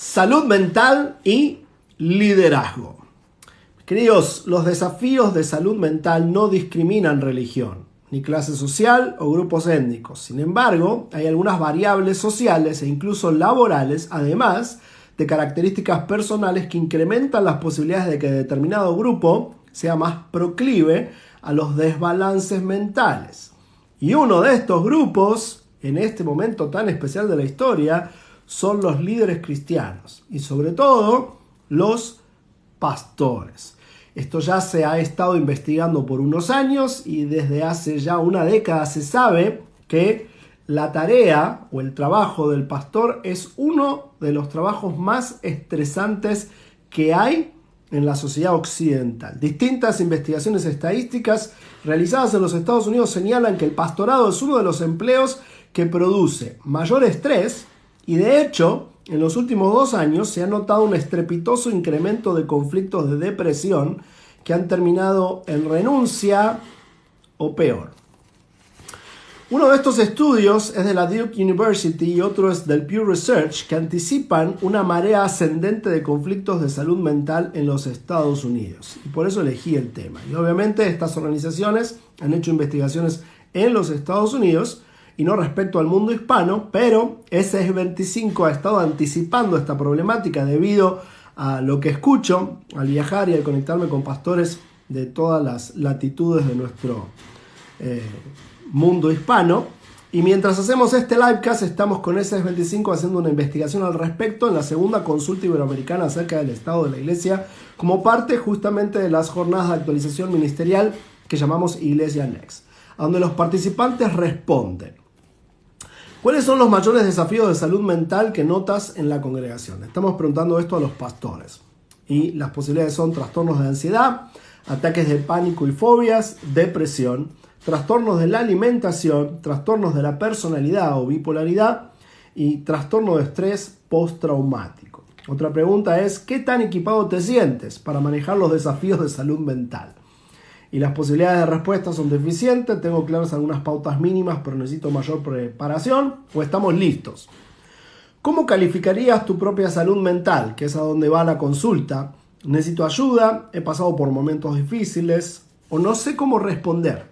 salud mental y liderazgo. Queridos, los desafíos de salud mental no discriminan religión, ni clase social o grupos étnicos. Sin embargo, hay algunas variables sociales e incluso laborales, además de características personales que incrementan las posibilidades de que determinado grupo sea más proclive a los desbalances mentales. Y uno de estos grupos, en este momento tan especial de la historia, son los líderes cristianos y sobre todo los pastores. Esto ya se ha estado investigando por unos años y desde hace ya una década se sabe que la tarea o el trabajo del pastor es uno de los trabajos más estresantes que hay en la sociedad occidental. Distintas investigaciones estadísticas realizadas en los Estados Unidos señalan que el pastorado es uno de los empleos que produce mayor estrés y de hecho en los últimos 2 años se ha notado un estrepitoso incremento de conflictos de depresión que han terminado en renuncia o peor. Uno de estos estudios es de la Duke University y otro es del Pew Research que anticipan una marea ascendente de conflictos de salud mental en los Estados Unidos. Y por eso elegí el tema. Y obviamente estas organizaciones han hecho investigaciones en los Estados Unidos y no respecto al mundo hispano, pero SS25 ha estado anticipando esta problemática debido a lo que escucho al viajar y al conectarme con pastores de todas las latitudes de nuestro mundo hispano. Y mientras hacemos este livecast estamos con SS25 haciendo una investigación al respecto en la segunda consulta iberoamericana acerca del estado de la iglesia como parte justamente de las jornadas de actualización ministerial que llamamos Iglesia Next, a donde los participantes responden: ¿cuáles son los mayores desafíos de salud mental que notas en la congregación? Estamos preguntando esto a los pastores. Y las posibilidades son trastornos de ansiedad, ataques de pánico y fobias, depresión, trastornos de la alimentación, trastornos de la personalidad o bipolaridad y trastorno de estrés postraumático. Otra pregunta es: ¿qué tan equipado te sientes para manejar los desafíos de salud mental? Y las posibilidades de respuesta son deficientes, tengo claras algunas pautas mínimas, pero necesito mayor preparación, o estamos listos. ¿Cómo calificarías tu propia salud mental? Que es a donde va la consulta. Necesito ayuda, he pasado por momentos difíciles, o no sé cómo responder.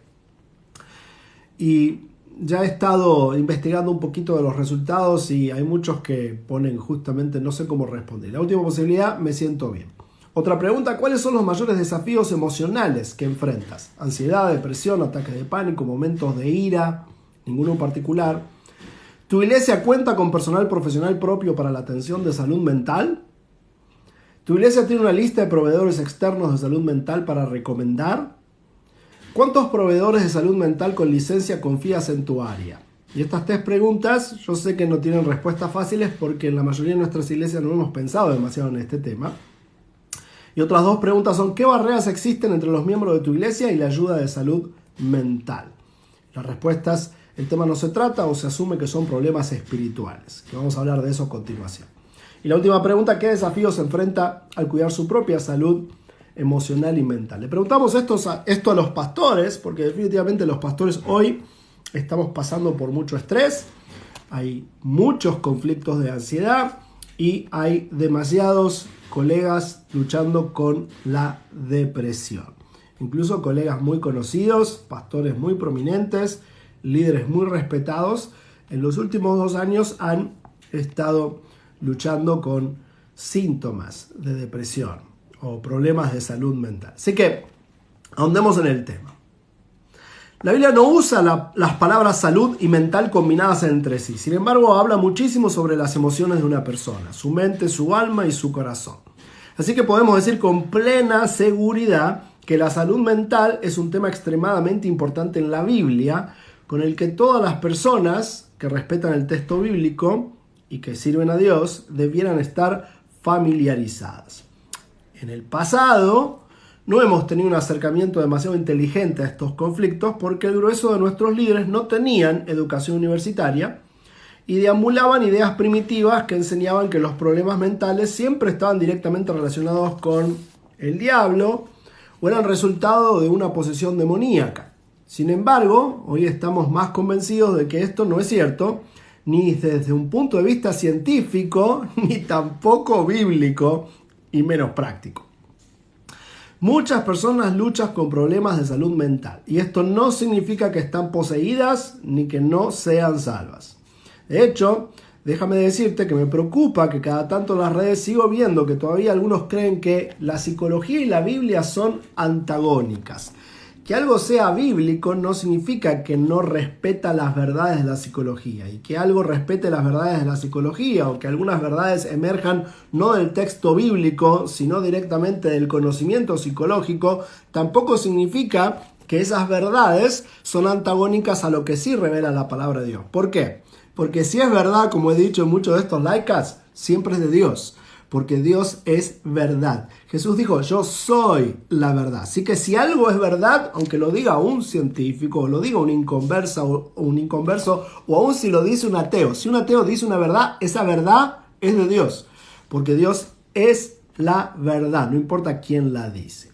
Y ya he estado investigando un poquito de los resultados y hay muchos que ponen justamente no sé cómo responder. La última posibilidad, me siento bien. Otra pregunta: ¿cuáles son los mayores desafíos emocionales que enfrentas? Ansiedad, depresión, ataques de pánico, momentos de ira, ninguno en particular. ¿Tu iglesia cuenta con personal profesional propio para la atención de salud mental? ¿Tu iglesia tiene una lista de proveedores externos de salud mental para recomendar? ¿Cuántos proveedores de salud mental con licencia confías en tu área? Y estas 3 preguntas yo sé que no tienen respuestas fáciles porque en la mayoría de nuestras iglesias no hemos pensado demasiado en este tema. Y otras 2 preguntas son: ¿qué barreras existen entre los miembros de tu iglesia y la ayuda de salud mental? Las respuestas: el tema no se trata o se asume que son problemas espirituales, que vamos a hablar de eso a continuación. Y la última pregunta: ¿qué desafíos se enfrenta al cuidar su propia salud emocional y mental? Le preguntamos esto a los pastores, porque definitivamente los pastores hoy estamos pasando por mucho estrés, hay muchos conflictos de ansiedad y hay demasiados colegas luchando con la depresión. Incluso colegas muy conocidos, pastores muy prominentes, líderes muy respetados, en los últimos 2 años han estado luchando con síntomas de depresión o problemas de salud mental. Así que ahondemos en el tema. La Biblia no usa las palabras salud y mental combinadas entre sí. Sin embargo, habla muchísimo sobre las emociones de una persona, su mente, su alma y su corazón. Así que podemos decir con plena seguridad que la salud mental es un tema extremadamente importante en la Biblia, con el que todas las personas que respetan el texto bíblico y que sirven a Dios debieran estar familiarizadas. En el pasado no hemos tenido un acercamiento demasiado inteligente a estos conflictos porque el grueso de nuestros líderes no tenían educación universitaria y deambulaban ideas primitivas que enseñaban que los problemas mentales siempre estaban directamente relacionados con el diablo o eran resultado de una posesión demoníaca. Sin embargo, hoy estamos más convencidos de que esto no es cierto, ni desde un punto de vista científico, ni tampoco bíblico y menos práctico. Muchas personas luchan con problemas de salud mental y esto no significa que están poseídas ni que no sean salvas. De hecho, déjame decirte que me preocupa que cada tanto en las redes sigo viendo que todavía algunos creen que la psicología y la Biblia son antagónicas. Que algo sea bíblico no significa que no respeta las verdades de la psicología, y que algo respete las verdades de la psicología o que algunas verdades emerjan no del texto bíblico, sino directamente del conocimiento psicológico, tampoco significa que esas verdades son antagónicas a lo que sí revela la palabra de Dios. ¿Por qué? Porque si es verdad, como he dicho en muchos de estos likeas, siempre es de Dios. Porque Dios es verdad. Jesús dijo, yo soy la verdad. Así que si algo es verdad, aunque lo diga un científico, o lo diga un inconverso, o aún si lo dice un ateo. Si un ateo dice una verdad, esa verdad es de Dios. Porque Dios es la verdad, no importa quién la dice.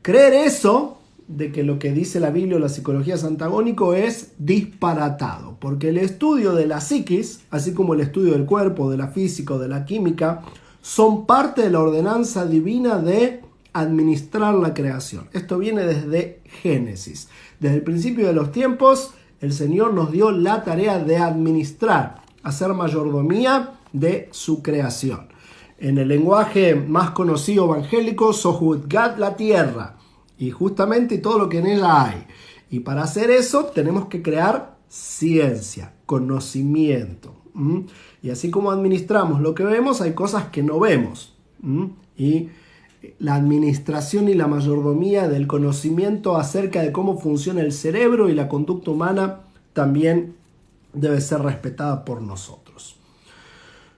Creer eso, de que lo que dice la Biblia o la psicología es antagónico, es disparatado. Porque el estudio de la psiquis, así como el estudio del cuerpo, de la física o de la química, son parte de la ordenanza divina de administrar la creación. Esto viene desde Génesis. Desde el principio de los tiempos, el Señor nos dio la tarea de administrar, hacer mayordomía de su creación. En el lenguaje más conocido evangélico, sojuzgad la tierra, y justamente todo lo que en ella hay. Y para hacer eso tenemos que crear ciencia, conocimiento. Y así como administramos lo que vemos, hay cosas que no vemos. Y la administración y la mayordomía del conocimiento acerca de cómo funciona el cerebro y la conducta humana también debe ser respetada por nosotros.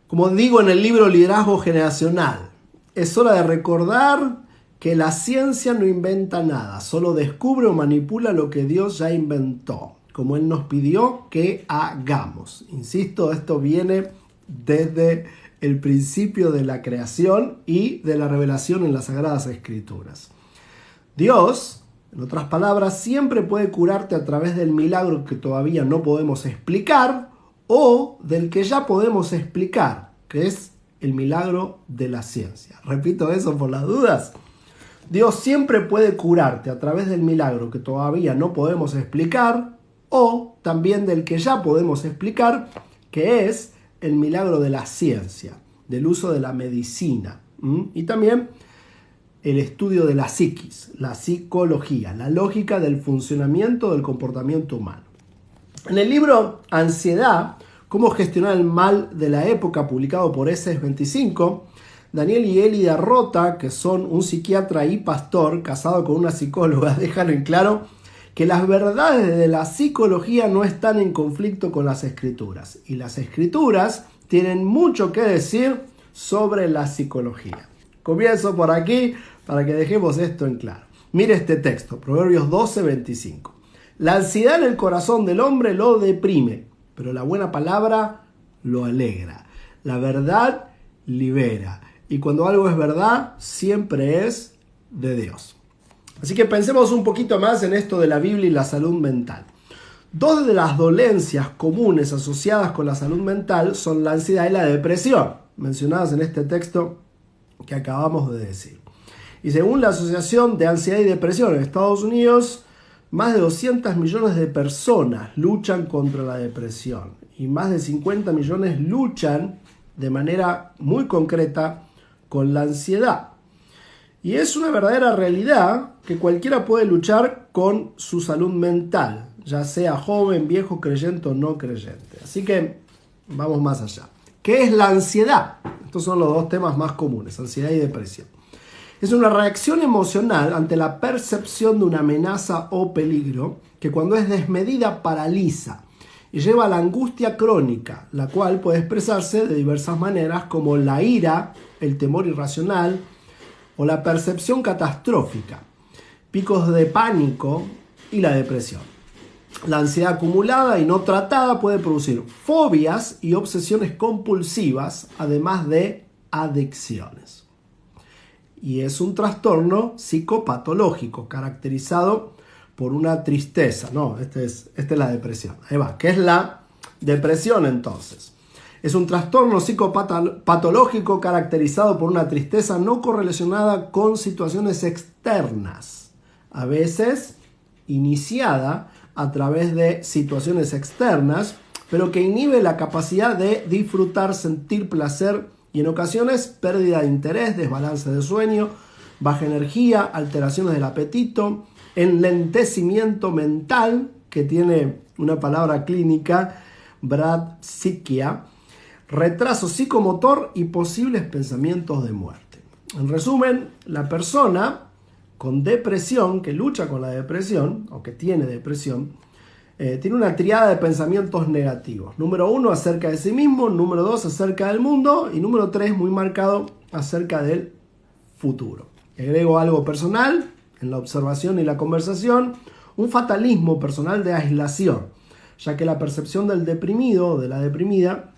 Como digo en el libro Liderazgo Generacional, es hora de recordar que la ciencia no inventa nada, solo descubre o manipula lo que Dios ya inventó, como Él nos pidió que hagamos. Insisto, esto viene desde el principio de la creación y de la revelación en las Sagradas Escrituras. Dios, en otras palabras, siempre puede curarte a través del milagro que todavía no podemos explicar o del que ya podemos explicar, que es el milagro de la ciencia. Repito eso por las dudas. Dios siempre puede curarte a través del milagro que todavía no podemos explicar o también del que ya podemos explicar, que es el milagro de la ciencia, del uso de la medicina y también el estudio de la psiquis, la psicología, la lógica del funcionamiento del comportamiento humano. En el libro Ansiedad, cómo gestionar el mal de la época, publicado por ESES 25, Daniel y Elida Rota, que son un psiquiatra y pastor casado con una psicóloga, dejan en claro que las verdades de la psicología no están en conflicto con las escrituras. Y las escrituras tienen mucho que decir sobre la psicología. Comienzo por aquí para que dejemos esto en claro. Mire este texto, Proverbios 12:25. La ansiedad en el corazón del hombre lo deprime, pero la buena palabra lo alegra. La verdad libera. Y cuando algo es verdad, siempre es de Dios. Así que pensemos un poquito más en esto de la Biblia y la salud mental. Dos de las dolencias comunes asociadas con la salud mental son la ansiedad y la depresión, mencionadas en este texto que acabamos de decir. Y según la Asociación de Ansiedad y Depresión en Estados Unidos, más de 200 millones de personas luchan contra la depresión y más de 50 millones luchan de manera muy concreta con la ansiedad. Y es una verdadera realidad que cualquiera puede luchar con su salud mental, ya sea joven, viejo, creyente o no creyente. Así que vamos más allá. ¿Qué es la ansiedad? Estos son los dos temas más comunes, ansiedad y depresión. Es una reacción emocional ante la percepción de una amenaza o peligro que cuando es desmedida paraliza y lleva a la angustia crónica, la cual puede expresarse de diversas maneras como la ira, el temor irracional o la percepción catastrófica, picos de pánico y la depresión. La ansiedad acumulada y no tratada puede producir fobias y obsesiones compulsivas, además de adicciones. Y es un trastorno psicopatológico caracterizado por una tristeza, esta es la depresión, ahí va, que es la Depresión, entonces, es un trastorno psicopatológico caracterizado por una tristeza no correlacionada con situaciones externas, a veces iniciada a través de situaciones externas, pero que inhibe la capacidad de disfrutar, sentir placer y en ocasiones pérdida de interés, desbalance de sueño, baja energía, alteraciones del apetito, enlentecimiento mental, que tiene una palabra clínica, bradypsiquia, retraso psicomotor y posibles pensamientos de muerte. En resumen, la persona con depresión, que lucha con la depresión, o que tiene depresión, tiene una triada de pensamientos negativos. Número 1, acerca de sí mismo. Número 2, acerca del mundo. Y número 3, muy marcado, acerca del futuro. Agrego algo personal en la observación y la conversación. Un fatalismo personal de aislación, ya que la percepción del deprimido o de la deprimida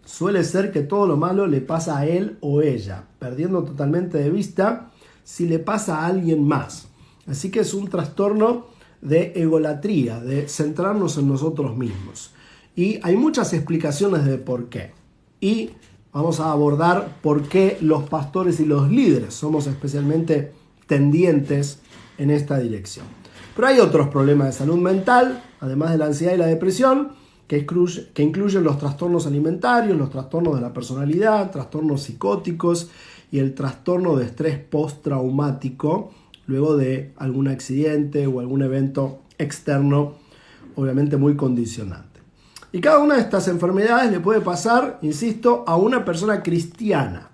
suele ser que todo lo malo le pasa a él o ella, perdiendo totalmente de vista si le pasa a alguien más. Así que es un trastorno de egolatría, de centrarnos en nosotros mismos. Y hay muchas explicaciones de por qué. Y vamos a abordar por qué los pastores y los líderes somos especialmente tendientes en esta dirección. Pero hay otros problemas de salud mental, además de la ansiedad y la depresión, que incluyen los trastornos alimentarios, los trastornos de la personalidad, trastornos psicóticos y el trastorno de estrés postraumático luego de algún accidente o algún evento externo, obviamente muy condicionante. Y cada una de estas enfermedades le puede pasar, insisto, a una persona cristiana.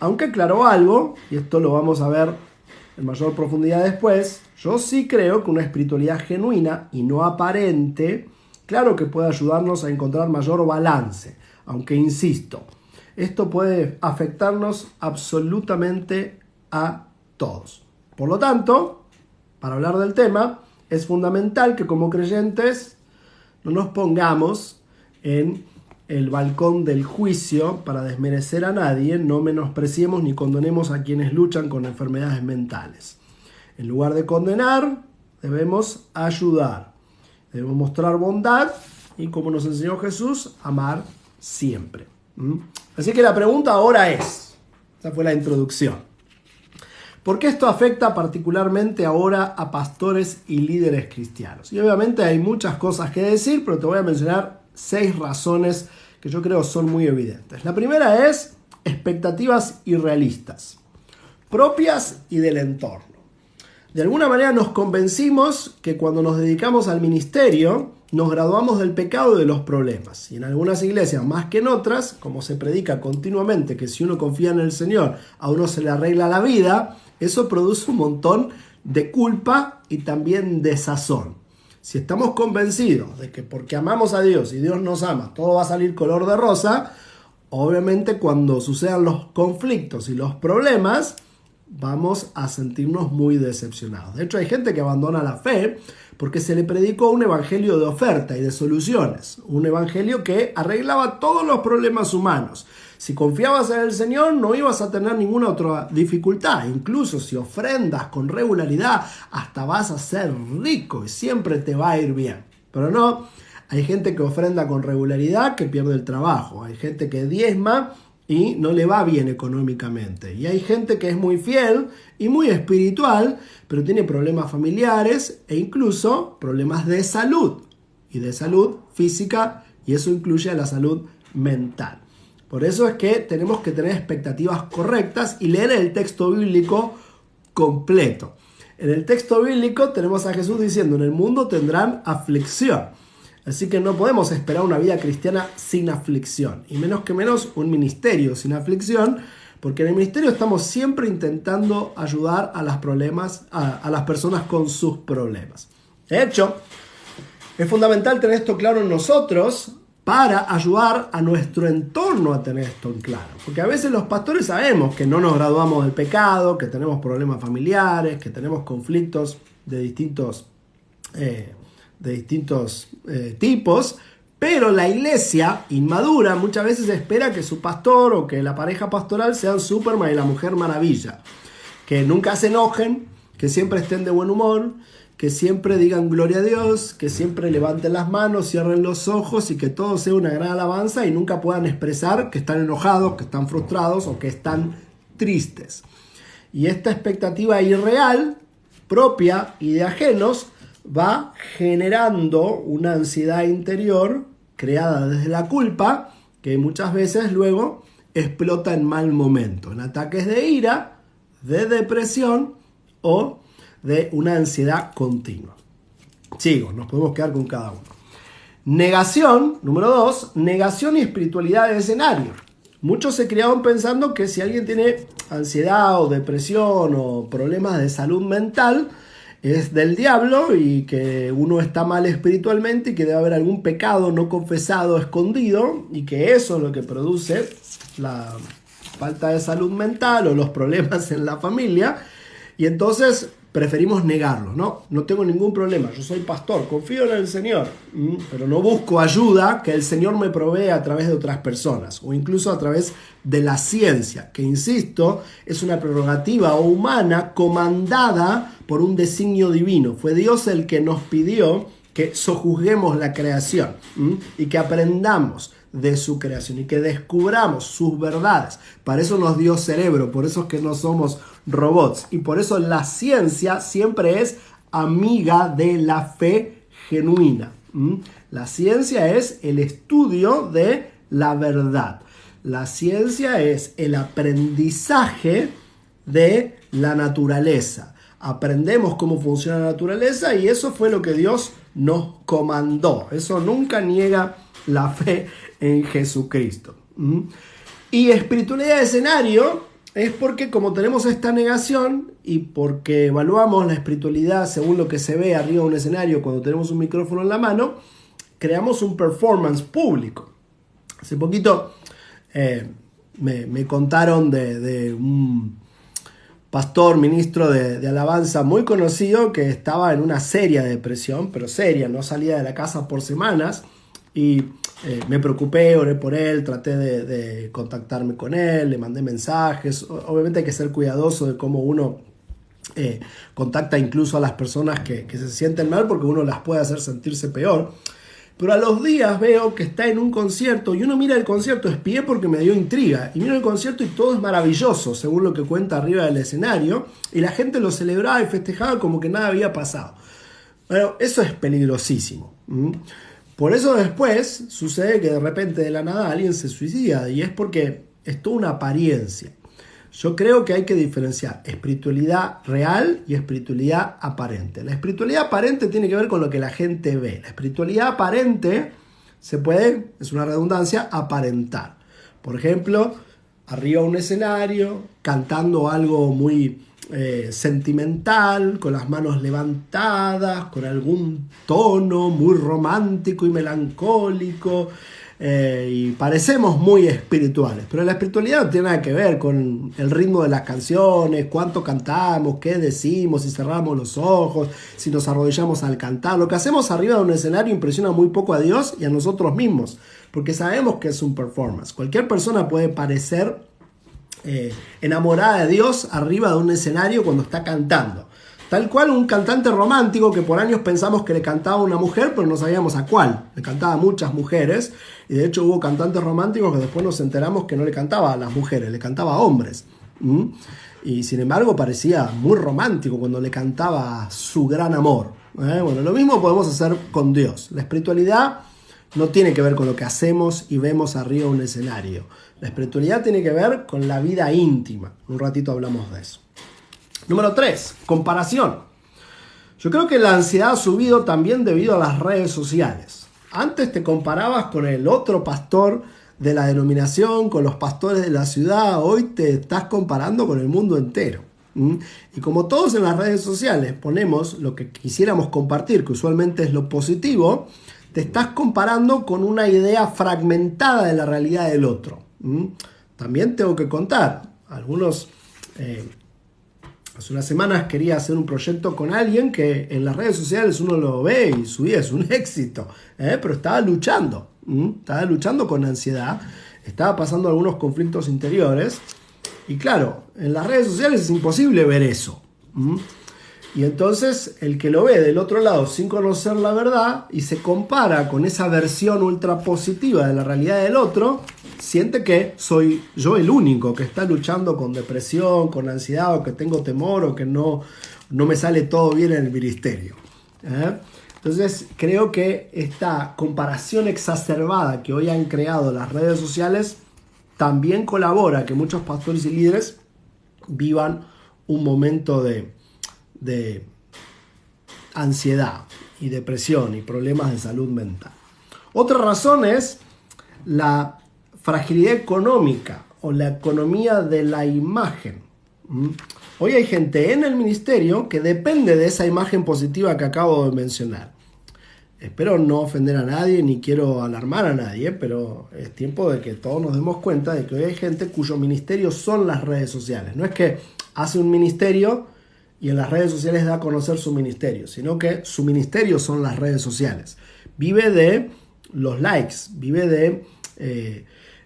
Aunque aclaro algo, y esto lo vamos a ver en mayor profundidad después, yo sí creo que una espiritualidad genuina y no aparente, claro que puede ayudarnos a encontrar mayor balance, aunque insisto, esto puede afectarnos absolutamente a todos. Por lo tanto, para hablar del tema, es fundamental que como creyentes no nos pongamos en el balcón del juicio para desmerecer a nadie, no menospreciemos ni condenemos a quienes luchan con enfermedades mentales. En lugar de condenar, debemos ayudar. Debemos mostrar bondad y, como nos enseñó Jesús, amar siempre. Así que la pregunta ahora es, esa fue la introducción, ¿por qué esto afecta particularmente ahora a pastores y líderes cristianos? Y obviamente hay muchas cosas que decir, pero te voy a mencionar 6 razones que yo creo son muy evidentes. La primera es expectativas irrealistas, propias y del entorno. De alguna manera nos convencimos que cuando nos dedicamos al ministerio nos graduamos del pecado y de los problemas. Y en algunas iglesias, más que en otras, como se predica continuamente que si uno confía en el Señor a uno se le arregla la vida, eso produce un montón de culpa y también desazón. Si estamos convencidos de que porque amamos a Dios y Dios nos ama, todo va a salir color de rosa, obviamente cuando sucedan los conflictos y los problemas, vamos a sentirnos muy decepcionados. De hecho, hay gente que abandona la fe porque se le predicó un evangelio de oferta y de soluciones. Un evangelio que arreglaba todos los problemas humanos. Si confiabas en el Señor, no ibas a tener ninguna otra dificultad. Incluso si ofrendas con regularidad, hasta vas a ser rico y siempre te va a ir bien. Pero no, hay gente que ofrenda con regularidad que pierde el trabajo. Hay gente que diezma y no le va bien económicamente. Y hay gente que es muy fiel y muy espiritual, pero tiene problemas familiares e incluso problemas de salud. Y de salud física, y eso incluye a la salud mental. Por eso es que tenemos que tener expectativas correctas y leer el texto bíblico completo. En el texto bíblico tenemos a Jesús diciendo, en el mundo tendrán aflicción. Así que no podemos esperar una vida cristiana sin aflicción, y menos que menos un ministerio sin aflicción, porque en el ministerio estamos siempre intentando ayudar a las personas con sus problemas. De hecho, es fundamental tener esto claro en nosotros para ayudar a nuestro entorno a tener esto en claro. Porque a veces los pastores sabemos que no nos graduamos del pecado, que tenemos problemas familiares, que tenemos conflictos de distintos tipos, pero la iglesia inmadura muchas veces espera que su pastor o que la pareja pastoral sean Superman y la Mujer Maravilla, que nunca se enojen, que siempre estén de buen humor, que siempre digan gloria a Dios, que siempre levanten las manos, cierren los ojos y que todo sea una gran alabanza y nunca puedan expresar que están enojados, que están frustrados o que están tristes. Y esta expectativa irreal, propia y de ajenos, va generando una ansiedad interior creada desde la culpa, que muchas veces luego explota en mal momento, en ataques de ira, de depresión o de una ansiedad continua. Sigo, nos podemos quedar con cada uno. Negación, número 2, negación y espiritualidad de escenario. Muchos se criaron pensando que si alguien tiene ansiedad o depresión o problemas de salud mental, es del diablo y que uno está mal espiritualmente y que debe haber algún pecado no confesado, escondido, y que eso es lo que produce la falta de salud mental o los problemas en la familia. Y entonces preferimos negarlo, ¿no? No tengo ningún problema, yo soy pastor, confío en el Señor, pero no busco ayuda que el Señor me provee a través de otras personas o incluso a través de la ciencia, que insisto, es una prerrogativa humana comandada por un designio divino. Fue Dios el que nos pidió que sojuzguemos la creación y que aprendamos de su creación y que descubramos sus verdades. Para eso nos dio cerebro, por eso es que no somos robots y por eso la ciencia siempre es amiga de la fe genuina. La ciencia es el estudio de la verdad. La ciencia es el aprendizaje de la naturaleza. Aprendemos cómo funciona la naturaleza y eso fue lo que Dios nos comandó. Eso nunca niega la fe en Jesucristo. Y espiritualidad de escenario es porque como tenemos esta negación y porque evaluamos la espiritualidad según lo que se ve arriba de un escenario cuando tenemos un micrófono en la mano, creamos un performance público. Hace poquito me contaron de un pastor, ministro de alabanza muy conocido que estaba en una seria depresión, pero seria, no salía de la casa por semanas y me preocupé, oré por él, traté de contactarme con él, le mandé mensajes. Obviamente hay que ser cuidadoso de cómo uno contacta incluso a las personas que se sienten mal porque uno las puede hacer sentirse peor. Pero a los días veo que está en un concierto y uno mira el concierto, espié porque me dio intriga, y miro el concierto y todo es maravilloso, según lo que cuenta arriba del escenario, y la gente lo celebraba y festejaba como que nada había pasado. Bueno, eso es peligrosísimo. Por eso después sucede que de repente de la nada alguien se suicida, y es porque es toda una apariencia. Yo creo que hay que diferenciar espiritualidad real y espiritualidad aparente. La espiritualidad aparente tiene que ver con lo que la gente ve. La espiritualidad aparente se puede, es una redundancia, aparentar. Por ejemplo, arriba de un escenario, cantando algo muy sentimental, con las manos levantadas, con algún tono muy romántico y melancólico. Y parecemos muy espirituales, pero la espiritualidad no tiene nada que ver con el ritmo de las canciones, cuánto cantamos, qué decimos, si cerramos los ojos, si nos arrodillamos al cantar. Lo que hacemos arriba de un escenario impresiona muy poco a Dios y a nosotros mismos, porque sabemos que es un performance. Cualquier persona puede parecer enamorada de Dios arriba de un escenario cuando está cantando. Tal cual un cantante romántico que por años pensamos que le cantaba a una mujer, pero no sabíamos a cuál. Le cantaba a muchas mujeres, y de hecho hubo cantantes románticos que después nos enteramos que no le cantaba a las mujeres, le cantaba a hombres. Y sin embargo parecía muy romántico cuando le cantaba a su gran amor. Bueno, lo mismo podemos hacer con Dios. La espiritualidad no tiene que ver con lo que hacemos y vemos arriba de un escenario. La espiritualidad tiene que ver con la vida íntima. Un ratito hablamos de eso. Número 3, comparación. Yo creo que la ansiedad ha subido también debido a las redes sociales. Antes te comparabas con el otro pastor de la denominación, con los pastores de la ciudad. Hoy te estás comparando con el mundo entero. Y como todos en las redes sociales ponemos lo que quisiéramos compartir, que usualmente es lo positivo, te estás comparando con una idea fragmentada de la realidad del otro. También tengo que contar, algunos... Hace unas semanas quería hacer un proyecto con alguien que en las redes sociales uno lo ve y su vida es un éxito, pero estaba luchando con ansiedad, estaba pasando algunos conflictos interiores y claro, en las redes sociales es imposible ver eso. Y entonces el que lo ve del otro lado sin conocer la verdad y se compara con esa versión ultra positiva de la realidad del otro, siente que soy yo el único que está luchando con depresión, con ansiedad, o que tengo temor, o que no me sale todo bien en el ministerio. Entonces creo que esta comparación exacerbada que hoy han creado las redes sociales también colabora a que muchos pastores y líderes vivan un momento de ansiedad y depresión y problemas de salud mental. Otra razón es la fragilidad económica o la economía de la imagen. Hoy hay gente en el ministerio que depende de esa imagen positiva que acabo de mencionar. Espero no ofender a nadie ni quiero alarmar a nadie, pero es tiempo de que todos nos demos cuenta de que hoy hay gente cuyo ministerio son las redes sociales. No es que hace un ministerio y en las redes sociales da a conocer su ministerio, sino que su ministerio son las redes sociales. Vive de los likes, vive de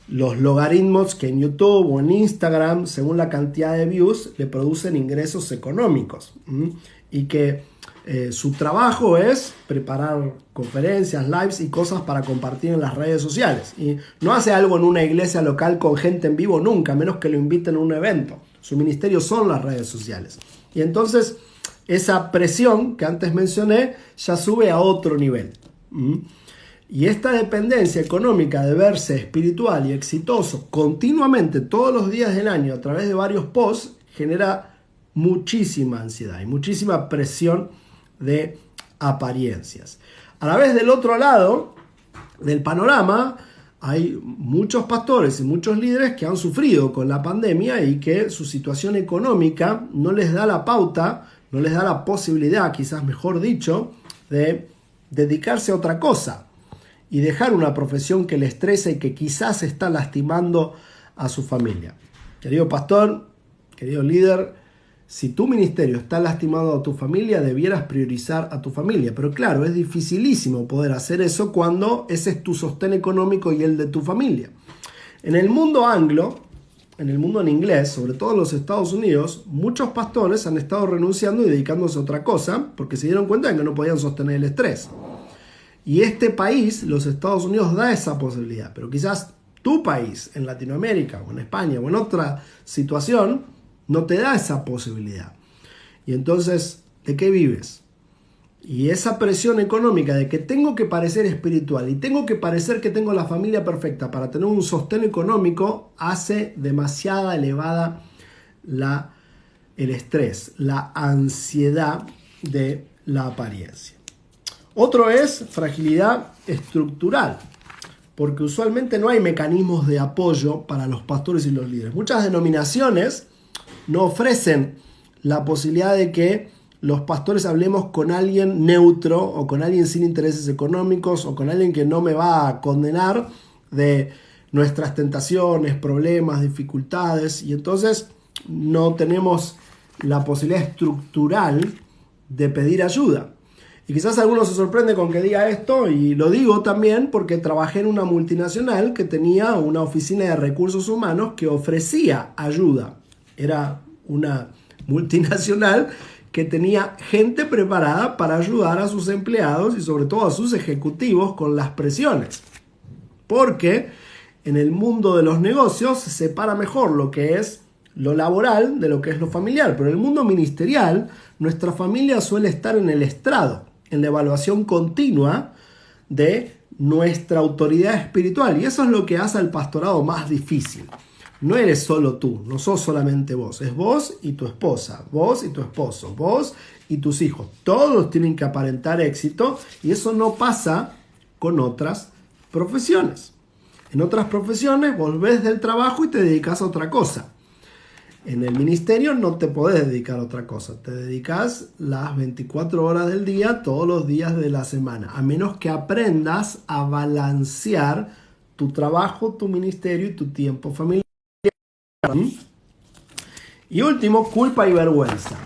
los logaritmos que en YouTube o en Instagram, según la cantidad de views, le producen ingresos económicos. Y que su trabajo es preparar conferencias, lives y cosas para compartir en las redes sociales. Y no hace algo en una iglesia local con gente en vivo nunca, a menos que lo inviten a un evento. Su ministerio son las redes sociales. Y entonces esa presión que antes mencioné ya sube a otro nivel. Y esta dependencia económica de verse espiritual y exitoso continuamente todos los días del año a través de varios posts genera muchísima ansiedad y muchísima presión de apariencias. A la vez del otro lado del panorama hay muchos pastores y muchos líderes que han sufrido con la pandemia y que su situación económica no les da la pauta, no les da la posibilidad, quizás mejor dicho, de dedicarse a otra cosa y dejar una profesión que le estresa y que quizás está lastimando a su familia. Querido pastor, querido líder, si tu ministerio está lastimado a tu familia, debieras priorizar a tu familia. Pero claro, es dificilísimo poder hacer eso cuando ese es tu sostén económico y el de tu familia. En el mundo anglo, en el mundo en inglés, sobre todo en los Estados Unidos, muchos pastores han estado renunciando y dedicándose a otra cosa porque se dieron cuenta de que no podían sostener el estrés. Y este país, los Estados Unidos, da esa posibilidad. Pero quizás tu país, en Latinoamérica o en España o en otra situación, no te da esa posibilidad. Y entonces, ¿de qué vives? Y esa presión económica de que tengo que parecer espiritual y tengo que parecer que tengo la familia perfecta para tener un sostén económico hace demasiada elevada el estrés, la ansiedad de la apariencia. Otro es fragilidad estructural, porque usualmente no hay mecanismos de apoyo para los pastores y los líderes. Muchas denominaciones no ofrecen la posibilidad de que los pastores hablemos con alguien neutro o con alguien sin intereses económicos o con alguien que no me va a condenar de nuestras tentaciones, problemas, dificultades, y entonces no tenemos la posibilidad estructural de pedir ayuda. Y quizás alguno se sorprende con que diga esto, y lo digo también porque trabajé en una multinacional que tenía una oficina de recursos humanos que ofrecía ayuda. Era una multinacional que tenía gente preparada para ayudar a sus empleados y sobre todo a sus ejecutivos con las presiones. Porque en el mundo de los negocios se separa mejor lo que es lo laboral de lo que es lo familiar. Pero en el mundo ministerial, nuestra familia suele estar en el estrado, en la evaluación continua de nuestra autoridad espiritual. Y eso es lo que hace al pastorado más difícil. No eres solo tú, no sos solamente vos, es vos y tu esposa, vos y tu esposo, vos y tus hijos. Todos tienen que aparentar éxito y eso no pasa con otras profesiones. En otras profesiones volvés del trabajo y te dedicas a otra cosa. En el ministerio no te podés dedicar a otra cosa, te dedicas las 24 horas del día, todos los días de la semana, a menos que aprendas a balancear tu trabajo, tu ministerio y tu tiempo familiar. Y último, culpa y vergüenza,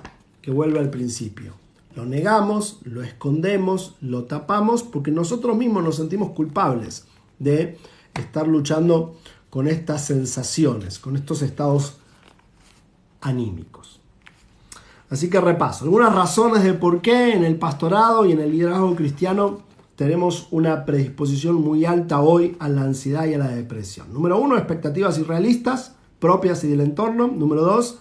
que vuelve al principio. Lo negamos, lo escondemos, lo tapamos porque nosotros mismos nos sentimos culpables de estar luchando con estas sensaciones, con estos estados anímicos. Así que repaso. Algunas razones de por qué en el pastorado y en el liderazgo cristiano tenemos una predisposición muy alta hoy a la ansiedad y a la depresión. Número 1, expectativas irrealistas, propias y del entorno. Número 2,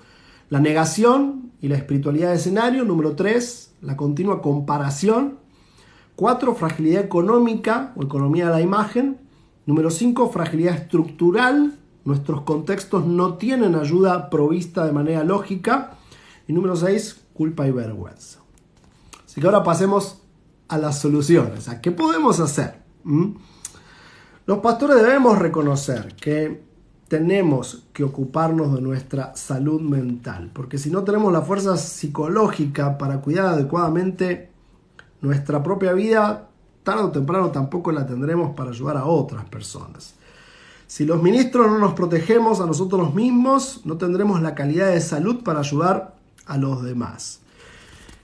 la negación y la espiritualidad de escenario. Número 3, la continua comparación. 4, fragilidad económica o economía de la imagen. Número 5, fragilidad estructural. Nuestros contextos no tienen ayuda provista de manera lógica. Y número 6, culpa y vergüenza. Así que ahora pasemos a las soluciones. ¿A qué podemos hacer? Los pastores debemos reconocer que tenemos que ocuparnos de nuestra salud mental, porque si no tenemos la fuerza psicológica para cuidar adecuadamente nuestra propia vida, tarde o temprano tampoco la tendremos para ayudar a otras personas. Si los ministros no nos protegemos a nosotros mismos, no tendremos la calidad de salud para ayudar a los demás.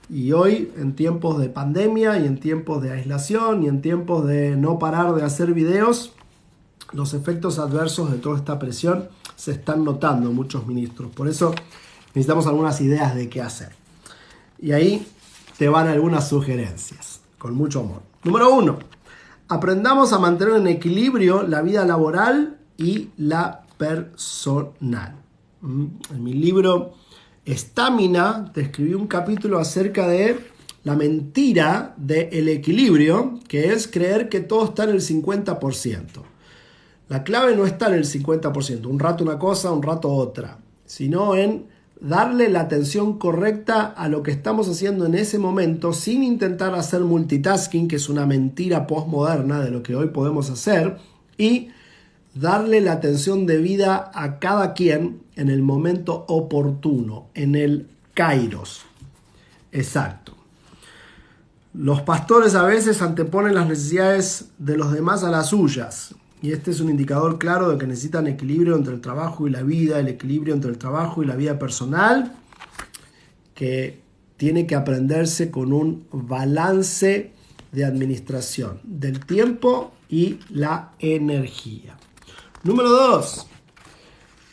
Y hoy, en tiempos de pandemia y en tiempos de aislación y en tiempos de no parar de hacer videos, los efectos adversos de toda esta presión se están notando en muchos ministros. Por eso necesitamos algunas ideas de qué hacer. Y ahí te van algunas sugerencias, con mucho amor. Número 1. Aprendamos a mantener en equilibrio la vida laboral y la personal. En mi libro Estamina te escribí un capítulo acerca de la mentira del equilibrio, que es creer que todo está en el 50%. La clave no está en el 50%, un rato una cosa, un rato otra, sino en darle la atención correcta a lo que estamos haciendo en ese momento sin intentar hacer multitasking, que es una mentira postmoderna de lo que hoy podemos hacer, y darle la atención debida a cada quien en el momento oportuno, en el kairos. Exacto. Los pastores a veces anteponen las necesidades de los demás a las suyas. Y este es un indicador claro de que necesitan equilibrio entre el trabajo y la vida, el equilibrio entre el trabajo y la vida personal, que tiene que aprenderse con un balance de administración del tiempo y la energía. Número 2.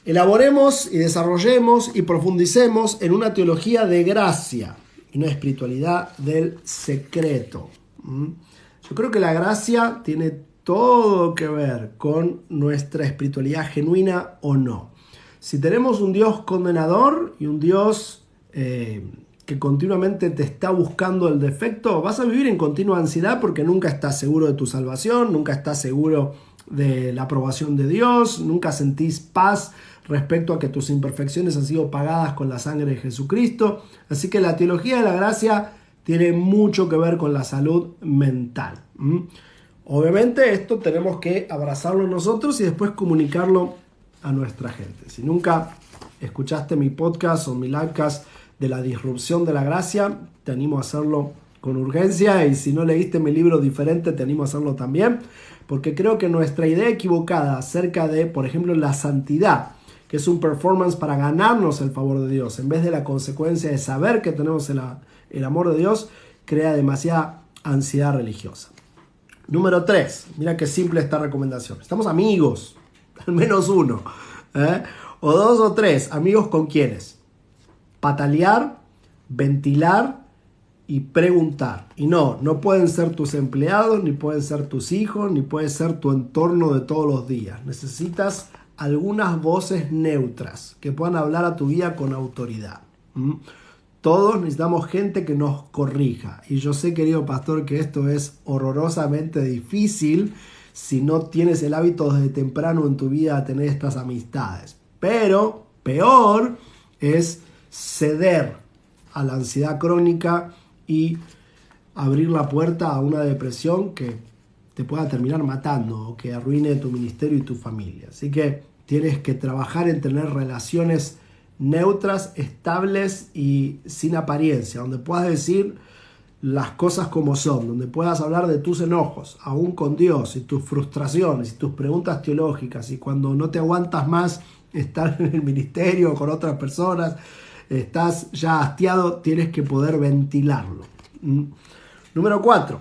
Elaboremos y desarrollemos y profundicemos en una teología de gracia y una espiritualidad del secreto. Yo creo que la gracia tiene todo que ver con nuestra espiritualidad genuina o no. Si tenemos un Dios condenador y un Dios que continuamente te está buscando el defecto, vas a vivir en continua ansiedad porque nunca estás seguro de tu salvación, nunca estás seguro de la aprobación de Dios, nunca sentís paz respecto a que tus imperfecciones han sido pagadas con la sangre de Jesucristo. Así que la teología de la gracia tiene mucho que ver con la salud mental. Obviamente esto tenemos que abrazarlo nosotros y después comunicarlo a nuestra gente. Si nunca escuchaste mi podcast o mi livecast de la disrupción de la gracia, te animo a hacerlo con urgencia, y si no leíste mi libro Diferente, te animo a hacerlo también, porque creo que nuestra idea equivocada acerca de, por ejemplo, la santidad, que es un performance para ganarnos el favor de Dios, en vez de la consecuencia de saber que tenemos el amor de Dios, crea demasiada ansiedad religiosa. Número 3, mira qué simple esta recomendación. Estamos amigos, al menos uno, o 2 o 3, amigos con quienes patalear, ventilar y preguntar. Y no pueden ser tus empleados, ni pueden ser tus hijos, ni puede ser tu entorno de todos los días. Necesitas algunas voces neutras que puedan hablar a tu vida con autoridad. Todos necesitamos gente que nos corrija. Y yo sé, querido pastor, que esto es horrorosamente difícil si no tienes el hábito desde temprano en tu vida de tener estas amistades. Pero peor es ceder a la ansiedad crónica y abrir la puerta a una depresión que te pueda terminar matando o que arruine tu ministerio y tu familia. Así que tienes que trabajar en tener relaciones neutras, estables y sin apariencia, donde puedas decir las cosas como son, donde puedas hablar de tus enojos, aún con Dios, y tus frustraciones y tus preguntas teológicas, y cuando no te aguantas más estar en el ministerio con otras personas, estás ya hastiado, tienes que poder ventilarlo. Número 4.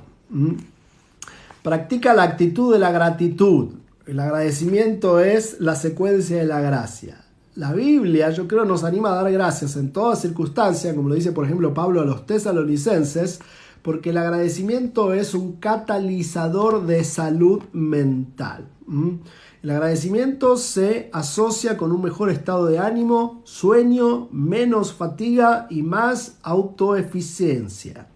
Practica la actitud de la gratitud. El agradecimiento es la secuencia de la gracia. la Biblia, yo creo, nos anima a dar gracias en toda circunstancia, como lo dice por ejemplo Pablo a los tesalonicenses, porque el agradecimiento es un catalizador de salud mental. El agradecimiento se asocia con un mejor estado de ánimo, sueño, menos fatiga y más autoeficiencia,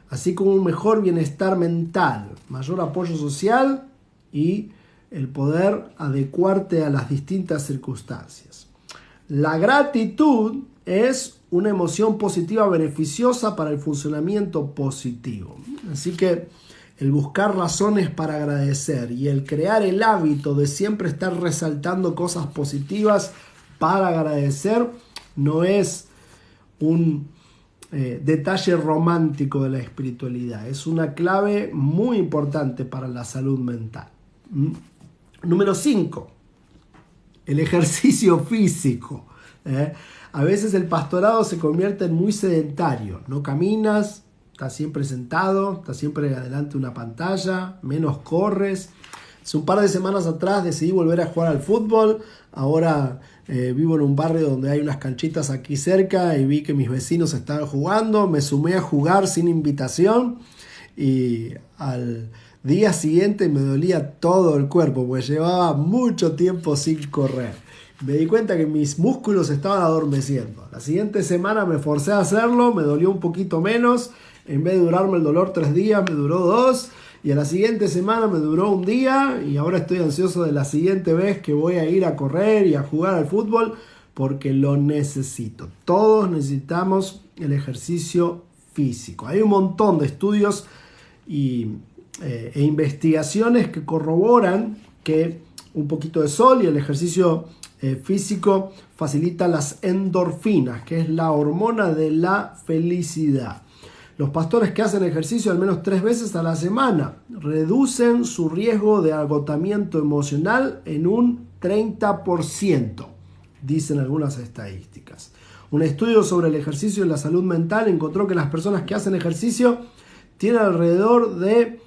así como un mejor bienestar mental, mayor apoyo social y el poder adecuarte a las distintas circunstancias. La gratitud es una emoción positiva beneficiosa para el funcionamiento positivo. Así que el buscar razones para agradecer y el crear el hábito de siempre estar resaltando cosas positivas para agradecer no es un detalle romántico de la espiritualidad. Es una clave muy importante para la salud mental. Número 5. El ejercicio físico. A veces el pastorado se convierte en muy sedentario. No caminas, estás siempre sentado, estás siempre adelante de una pantalla, menos corres. Hace un par de semanas atrás decidí volver a jugar al fútbol. Ahora vivo en un barrio donde hay unas canchitas aquí cerca y vi que mis vecinos estaban jugando. Me sumé a jugar sin invitación y al día siguiente me dolía todo el cuerpo porque llevaba mucho tiempo sin correr. Me di cuenta que mis músculos estaban adormeciendo. La siguiente semana me forcé a hacerlo, me dolió un poquito menos. En vez de durarme el dolor 3 días, me duró 2. Y a la siguiente semana me duró 1 día. Y ahora estoy ansioso de la siguiente vez que voy a ir a correr y a jugar al fútbol porque lo necesito. Todos necesitamos el ejercicio físico. Hay un montón de estudios e investigaciones que corroboran que un poquito de sol y el ejercicio físico facilita las endorfinas, que es la hormona de la felicidad. Los pastores que hacen ejercicio al menos 3 veces a la semana reducen su riesgo de agotamiento emocional en un 30%, dicen algunas estadísticas. Un estudio sobre el ejercicio y la salud mental encontró que las personas que hacen ejercicio tienen alrededor de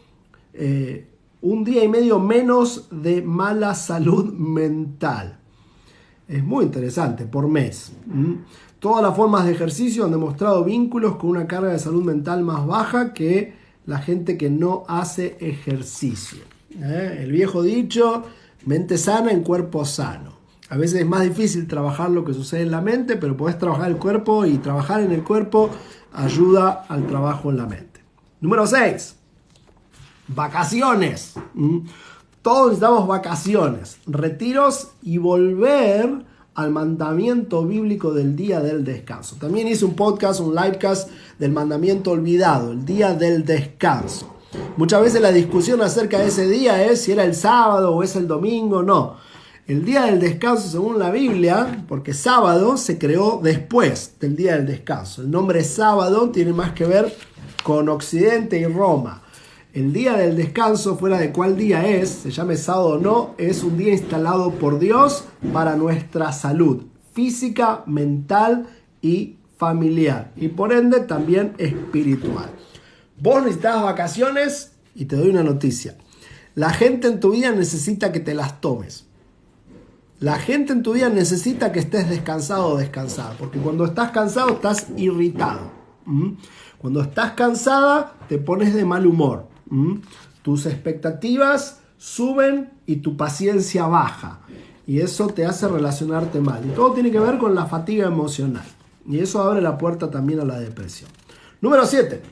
1 día y medio menos de mala salud mental. Es muy interesante, por mes. Todas las formas de ejercicio han demostrado vínculos con una carga de salud mental más baja que la gente que no hace ejercicio. El viejo dicho, mente sana en cuerpo sano. A veces es más difícil trabajar lo que sucede en la mente, pero podés trabajar el cuerpo y trabajar en el cuerpo ayuda al trabajo en la mente. Número 6. Vacaciones. Todos necesitamos vacaciones, retiros y volver al mandamiento bíblico del día del descanso. También hice un podcast, un livecast del mandamiento olvidado, el día del descanso. Muchas veces la discusión acerca de ese día es si era el sábado o es el domingo. No, el día del descanso según la Biblia, porque sábado se creó después del día del descanso. El nombre sábado tiene más que ver con Occidente y Roma. El día del descanso, fuera de cuál día es, se llame sábado o no, es un día instalado por Dios para nuestra salud física, mental y familiar. Y por ende también espiritual. Vos necesitas vacaciones y te doy una noticia. La gente en tu vida necesita que te las tomes. La gente en tu vida necesita que estés descansado o descansada. Porque cuando estás cansado estás irritado. Cuando estás cansada te pones de mal humor. Tus expectativas suben y tu paciencia baja y eso te hace relacionarte mal y todo tiene que ver con la fatiga emocional y eso abre la puerta también a la depresión. Número 7.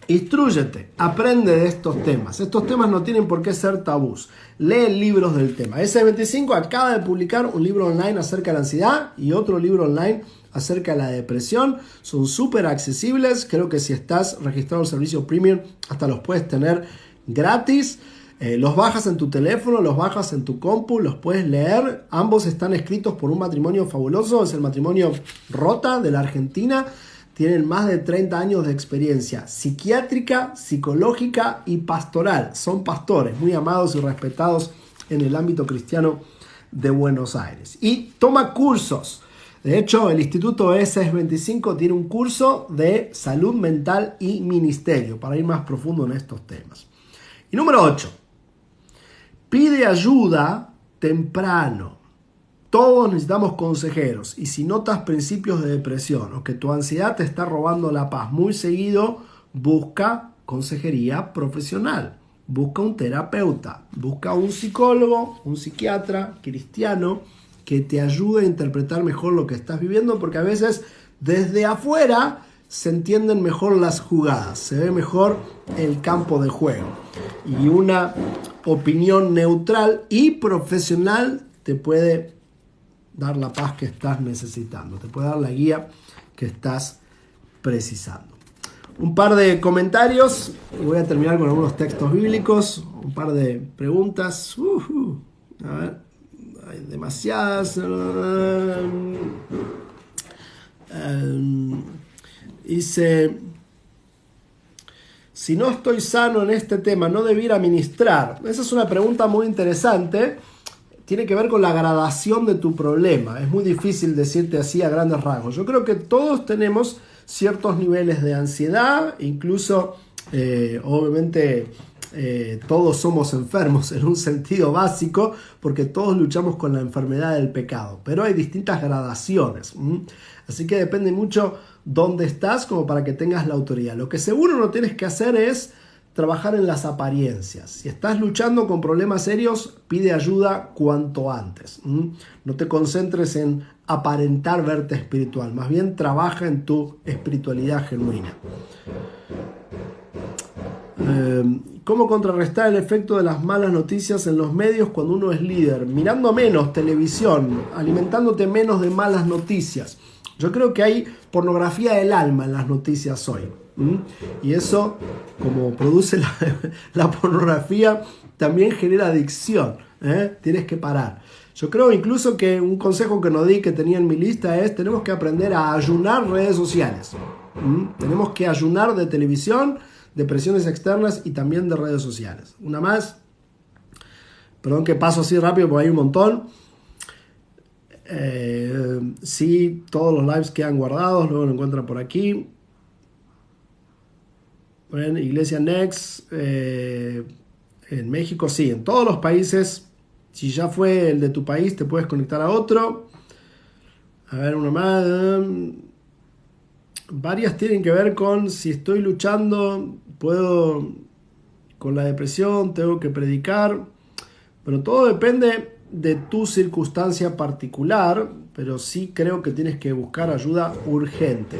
Instrúyete, aprende de estos temas. Estos temas no tienen por qué ser tabús. Lee libros del tema. S25 acaba de publicar un libro online acerca de la ansiedad y otro libro online acerca de la depresión. Son súper accesibles. Creo que si estás registrado en el servicio premium hasta los puedes tener gratis. Los bajas en tu teléfono, los bajas en tu compu, los puedes leer. Ambos están escritos por un matrimonio fabuloso. Es el matrimonio Rota de la Argentina. Tienen más de 30 años de experiencia psiquiátrica, psicológica y pastoral. Son pastores muy amados y respetados en el ámbito cristiano de Buenos Aires. Y toma cursos. De hecho, el Instituto S25 tiene un curso de salud mental y ministerio para ir más profundo en estos temas. Y número 8. Pide ayuda temprano. Todos necesitamos consejeros, y si notas principios de depresión o que tu ansiedad te está robando la paz muy seguido, busca consejería profesional, busca un terapeuta, busca un psicólogo, un psiquiatra cristiano que te ayude a interpretar mejor lo que estás viviendo, porque a veces desde afuera se entienden mejor las jugadas, se ve mejor el campo de juego, y una opinión neutral y profesional te puede dar la paz que estás necesitando, te puede dar la guía que estás precisando. Un par de comentarios y voy a terminar con algunos textos bíblicos, un par de preguntas. A ver, hay demasiadas. Dice: si no estoy sano en este tema, ¿no debiera ministrar? Esa es una pregunta muy interesante. Tiene que ver con la gradación de tu problema. Es muy difícil decirte así a grandes rasgos. Yo creo que todos tenemos ciertos niveles de ansiedad, incluso, obviamente, todos somos enfermos en un sentido básico, porque todos luchamos con la enfermedad del pecado, pero hay distintas gradaciones. Así que depende mucho dónde estás como para que tengas la autoridad. Lo que seguro no tienes que hacer es trabajar en las apariencias. Si estás luchando con problemas serios, pide ayuda cuanto antes. No te concentres en aparentar verte espiritual, más bien trabaja en tu espiritualidad genuina. ¿Cómo contrarrestar el efecto de las malas noticias en los medios cuando uno es líder? Mirando menos televisión, alimentándote menos de malas noticias. Yo creo que hay pornografía del alma en las noticias hoy. Y eso, como produce la pornografía, también genera adicción. Tienes que parar. Yo creo incluso que un consejo que no di, que tenía en mi lista, es: tenemos que aprender a ayunar redes sociales. Tenemos que ayunar de televisión, de presiones externas y también de redes sociales. Una más. Perdón que paso así rápido porque hay un montón. Sí, todos los lives quedan guardados, luego lo encuentran por aquí. Bueno, Iglesia Next, en México, sí, en todos los países. Si ya fue el de tu país, te puedes conectar a otro. A ver, una más. Varias tienen que ver con si estoy luchando, puedo con la depresión, tengo que predicar. Pero todo depende de tu circunstancia particular, pero sí creo que tienes que buscar ayuda urgente.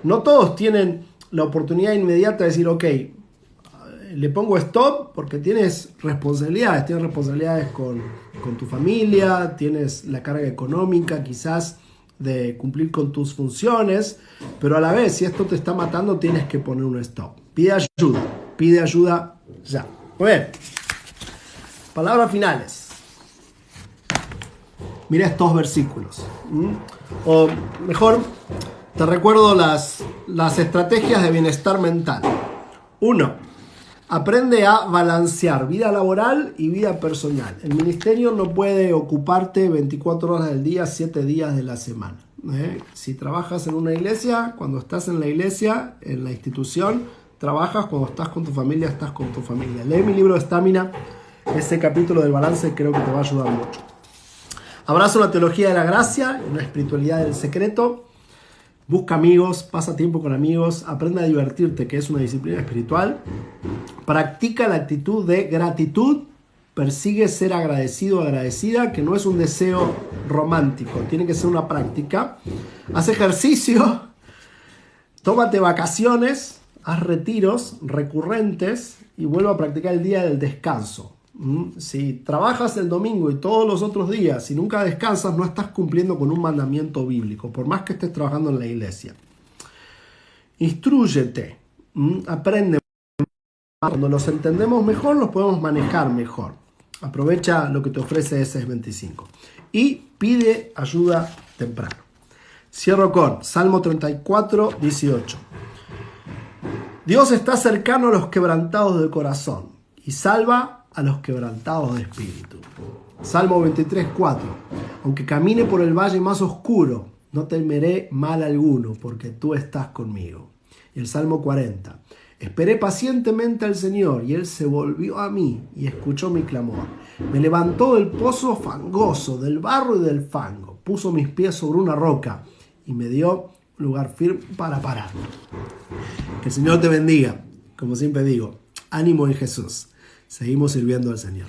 No todos tienen la oportunidad inmediata de decir: ok, le pongo stop, porque tienes responsabilidades con tu familia, tienes la carga económica quizás de cumplir con tus funciones, pero a la vez, si esto te está matando, tienes que poner un stop. Pide ayuda ya. Muy bien. Palabras finales. Mira estos versículos. O mejor, te recuerdo las estrategias de bienestar mental. 1. Aprende a balancear vida laboral y vida personal. El ministerio no puede ocuparte 24 horas del día, 7 días de la semana. Si trabajas en una iglesia, cuando estás en la iglesia, en la institución, trabajas. Cuando estás con tu familia, estás con tu familia. Lee mi libro de Estamina. Ese capítulo del balance creo que te va a ayudar mucho. Abraza una teología de la gracia, una espiritualidad del secreto. Busca amigos, pasa tiempo con amigos, aprende a divertirte, que es una disciplina espiritual. Practica la actitud de gratitud, persigue ser agradecido o agradecida, que no es un deseo romántico, tiene que ser una práctica. Haz ejercicio, tómate vacaciones, haz retiros recurrentes y vuelve a practicar el día del descanso. Si trabajas el domingo y todos los otros días y nunca descansas, no estás cumpliendo con un mandamiento bíblico, por más que estés trabajando en la iglesia. Instrúyete, aprende. Cuando los entendemos mejor, los podemos manejar mejor. Aprovecha lo que te ofrece ese 25. Y pide ayuda temprano. Cierro con Salmo 34, 18. Dios está cercano a los quebrantados de corazón y salva a los quebrantados de espíritu. Salmo 23, 4. Aunque camine por el valle más oscuro, no temeré mal alguno, porque tú estás conmigo. Y el Salmo 40. Esperé pacientemente al Señor y Él se volvió a mí y escuchó mi clamor. Me levantó del pozo fangoso, del barro y del fango. Puso mis pies sobre una roca y me dio lugar firme para parar. Que el Señor te bendiga. Como siempre digo, ánimo en Jesús. Seguimos sirviendo al Señor.